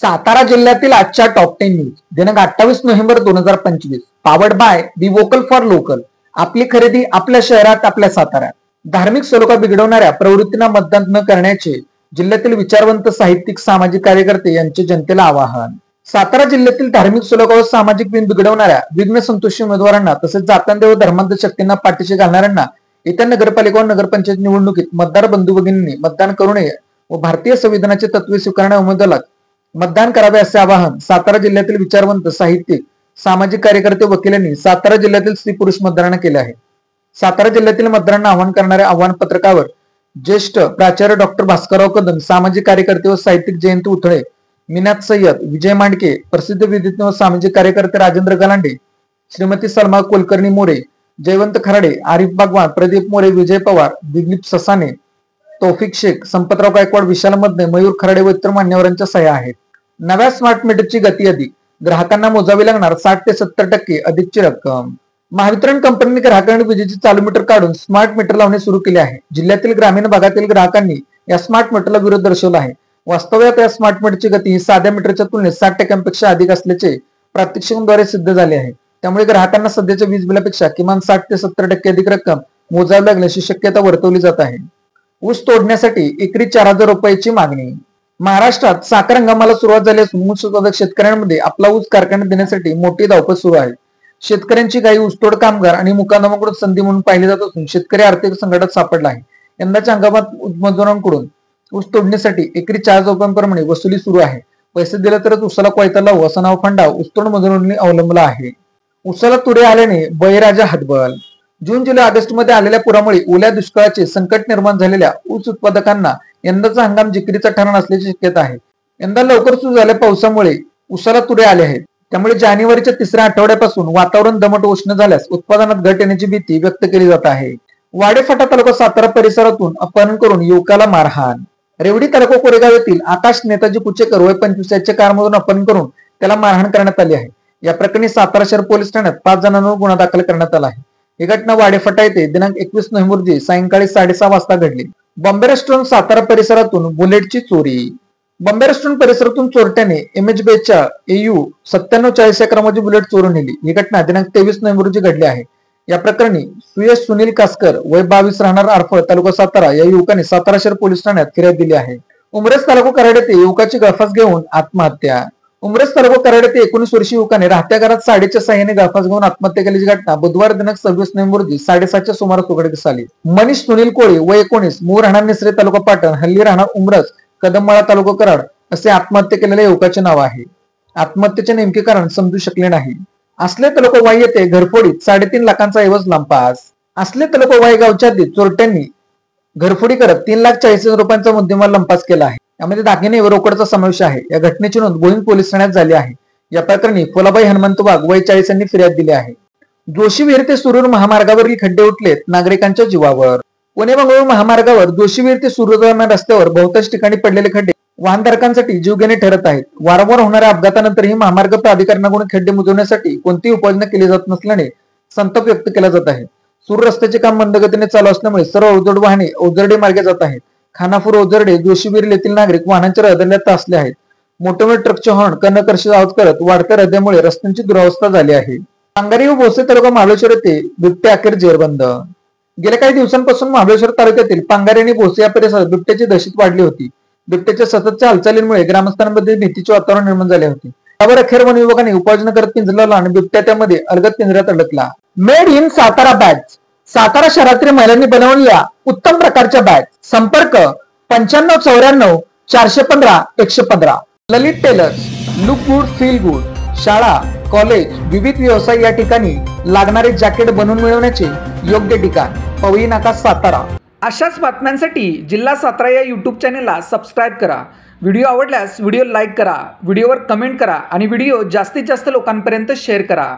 सातारा जिल्ह्यातील आजच्या top 10 news दिनांक 28 November 2025 powered by the vocal for local. आपली खरेदी आपल्या शहरात, आपल्या साताऱ्यात. धार्मिक सलोखा बिघडवणाऱ्या प्रवृत्तींना मतदान न करण्याचे जिल्ह्यातील विचारवंत साहित्यिक सामाजिक कार्यकर्ते यांचे जनतेला आवाहन. सातारा जिल्ह्यातील धार्मिक सलोखा व सामाजिक बिन बिघडवणाऱ्या विघ्न संतोषी उमेदवारांना तसेच जातांध व धर्मांध शक्तींना पाठीशी घालणाऱ्यांना येत्या नगरपालिका व नगरपंचायत निवडणुकीत मतदार बंधू भगिनींनी मतदान करू नये व भारतीय संविधानाचे तत्वे स्वीकारणाऱ्या उमेदवाराला मतदान करावे असे आवाहन सातारा जिल्ह्यातील विचारवंत साहित्यिक सामाजिक कार्यकर्ते वकिलांनी सातारा जिल्ह्यातील स्त्री पुरुष मतदारांना केले आहे. सातारा जिल्ह्यातील मतदारांना आवाहन करणाऱ्या आव्हान पत्रकावर ज्येष्ठ प्राचार्य डॉक्टर भास्करराव कदम, सामाजिक कार्यकर्ते व साहित्यिक जयंत उथळे, मिनात सय्यद, विजय मांडके, प्रसिद्ध विधिज्ञ व सामाजिक कार्यकर्ते राजेंद्र गलांडे, श्रीमती सलमा कुलकर्णी मोरे, जयवंत खराडे, आरिफ बागवान, प्रदीप मोरे, विजय पवार, दिलीप ससाने, तौफिक शेख, संपतराव गायकवाड, विशाल मदने, मयूर खराडे व इतर मान्यवरांच्या सह्या आहेत. नव्या स्मार्ट मीटरची गती अधिक, ग्राहकांना मोजावी लागणार 60 ते 70% अधिकची रक्कम. महावितरण कंपनीने ग्राहकांनी विजेचे चालू मीटर काढून स्मार्ट मीटर लावणे सुरू केले आहे. जिल्ह्यातील ग्रामीण भागातील ग्राहकांनी या स्मार्ट मीटरला विरोध दर्शवला आहे. वास्तव्यात या स्मार्ट मीटरची गती ही साध्या मीटरच्या तुलनेत 60% अधिक असल्याचे प्रात्यक्षिकांद्वारे सिद्ध झाले आहे. त्यामुळे ग्राहकांना सध्याच्या वीज बिलापेक्षा किमान 60 ते 70% अधिक रक्कम मोजावी लागली अशी शक्यता वर्तवली जात आहे. ऊस तोडण्यासाठी एकरी 4,000 रुपयाची मागणी. महाराष्ट्रात साखर हंगामाला सुरुवात झाली असून ऊस उत्पादक शेतकऱ्यांमध्ये आपला ऊस कारखान्यात देण्यासाठी मोठी धावपळ सुरू आहे. शेतकऱ्यांची काही ऊसतोड कामगार आणि मुकादमाकडून संधी म्हणून पाहिली जात असून शेतकरी आर्थिक संकटात सापडला आहे. यंदाच्या हंगामात मजुरांकडून ऊस तोडणीसाठी एकरी 4,000 रुपयांप्रमाणे वसुली सुरू आहे. पैसे दिले तरच ऊसाला कोयता लावू असा नाव फंडा ऊसतोड मजुरांनी अवलंबला आहे. ऊसाला तुडे आल्याने बळीराजा हतबल. जून जुलै ऑगस्ट मध्ये आलेल्या पुरामुळे ओल्या दुष्काळाचे संकट निर्माण झालेल्या ऊस उत्पादकांना यंदाचा हंगाम जिकिरीचा ठरणार असल्याची शक्यता आहे. यंदा लवकर सुरू झालेल्या पावसामुळे ऊसाला तुडे आले आहेत. त्यामुळे जानेवारीच्या तिसऱ्या आठवड्यापासून वातावरण दमट उष्ण झाल्यास उत्पादनात घट येण्याची भीती व्यक्त केली जात आहे. वाडेफाटा तालुका सातारा परिसरातून अपहरण करून युवकाला मारहाण. रेवडी तालुका कोरेगाव येथील आकाश नेताजी कुचेकर वय 25 याचे कारमधून अपहरण करून त्याला मारहाण करण्यात आली आहे. या प्रकरणी सातारा शहर पोलीस ठाण्यात 5 जणांवर गुन्हा दाखल करण्यात आला आहे. ही घटना वाडेफाटा येथे दिनांक 21 नोव्हेंबर रोजी सायंकाळी 6:30 वाजता घडली. बॉम्बे रेस्टॉरंट सातारा परिसरातून बुलेटची चोरी. बॉम्बे रेस्टॉरंट परिसरातून चोरट्याने एमएच बेच्या AU 9740 क्रमांकाची बुलेट चोरून नेली. ही घटना दिनांक 23 नोव्हेंबर रोजी घडली आहे. या प्रकरणी सुयश सुनील कासकर वय 22 राहणार आरफळ तालुका सातारा या युवकाने सातारा शहर पोलीस ठाण्यात फिर्याद दिली आहे. उमरेस तालुका कराड येथे युवकाची गळफास घेऊन आत्महत्या. उमरेस तालुका कराड येथे 19 वर्षीय युवकाने राहत्या घरात साडीच्या साह्याने गळफास घेऊन आत्महत्या केल्याची घटना बुधवार दिनांक 26 नोव्हेंबर रोजी 7:30च्या सुमारास उघडकीस आली. मनीष सुनील कोळी वय 19 मूळ राहणार निसरे तालुका पाटण, हल्ली राहणार उमरस कदममाळा तालुका कराड असे आत्महत्या केलेल्या युवकाचे नाव आहे. आत्महत्येचे नेमके कारण समजू शकले नाही. असले तालुका वाई येथे घरफोडीत 3.5 लाखांचा ऐवज लंपास. असले तालुका वाई गावच्या हद्दीत चोरट्यांनी घरफोडी करत 3,40,000 रुपयांचा मुद्देमाल लंपास केला आहे. यामध्ये दागिने व रोकडचा समावेश आहे. या घटनेची नोंद गोविंद पोलीस ठाण्यात झाली आहे. या प्रकरणी फुलाबाई हनुमंत वाघ वय 40 यांनी फिर्याद दिली आहे. जोशीविहीर ते सुरूर महामार्गावरील खड्डे उठलेत नागरिकांच्या जीवावर. पुणे बंगळुरू महामार्गावर जोशीविहीर ते सुरूर दरम्यान रस्त्यावर बहुतांश ठिकाणी पडलेले खड्डे वाहनधारकांसाठी जीवघेणे ठरत आहेत. वारंवार होणाऱ्या अपघातानंतरही महामार्ग प्राधिकरणाकडून खड्डे बुजवण्यासाठी कोणतीही उपाययोजना केली जात नसल्याने संताप व्यक्त केला जात आहे. सुरूर रस्त्याचे काम मंद गतीने चालू असल्यामुळे सर्व अवजड वाहने ओझरडे मार्गे जात आहेत. खानापूर, ओझरडे, जोशीविहीर येथील नागरिक वाहनांच्या रहदारीला तासले आहेत. मोठे मोठे ट्रकचे हॉर्न कर्णकर्षित आवाज करत वाढत्या रहदारीमुळे रस्त्यांची दुरावस्था झाली आहे. पांगारी व भोसे तालुका महाबळेश्वर येथे बिबटे अखेर जेरबंद. गेल्या काही दिवसांपासून महाबळेश्वर तालुक्यातील पांगारी आणि भोसे या परिसरात बिबट्याची दहशत वाढली होती. बिबट्याच्या सततच्या हालचालींमुळे ग्रामस्थांमध्ये भीतीचे वातावरण निर्माण झाले होते. त्यावर अखेर वन विभागाने उपाययोजना करत पिंजरा लावला आणि बिबट्या त्यामध्ये अलगद पिंजऱ्यात अडकला. Made in Satara bags. Satara शहरातील महिलांनी बनवलेल्या उत्तम प्रकारच्या बॅग. संपर्क 9594 415 115. Lalit tailors. Look good feel good. शाळा, कॉलेज, विविध व्यवसाय या ठिकाणी लागणारे जॅकेट बनवून मिळवण्याचे योग्य ठिकाण पवई नाका सातारा. अशाच बातम्यांसाठी जिल्हा सातारा या YouTube चॅनेलला सबस्क्राईब करा. व्हिडिओ आवडल्यास व्हिडिओ लाईक करा, व्हिडिओवर कमेंट करा आणि व्हिडिओ जास्तीत जास्त लोकांपर्यंत शेअर करा.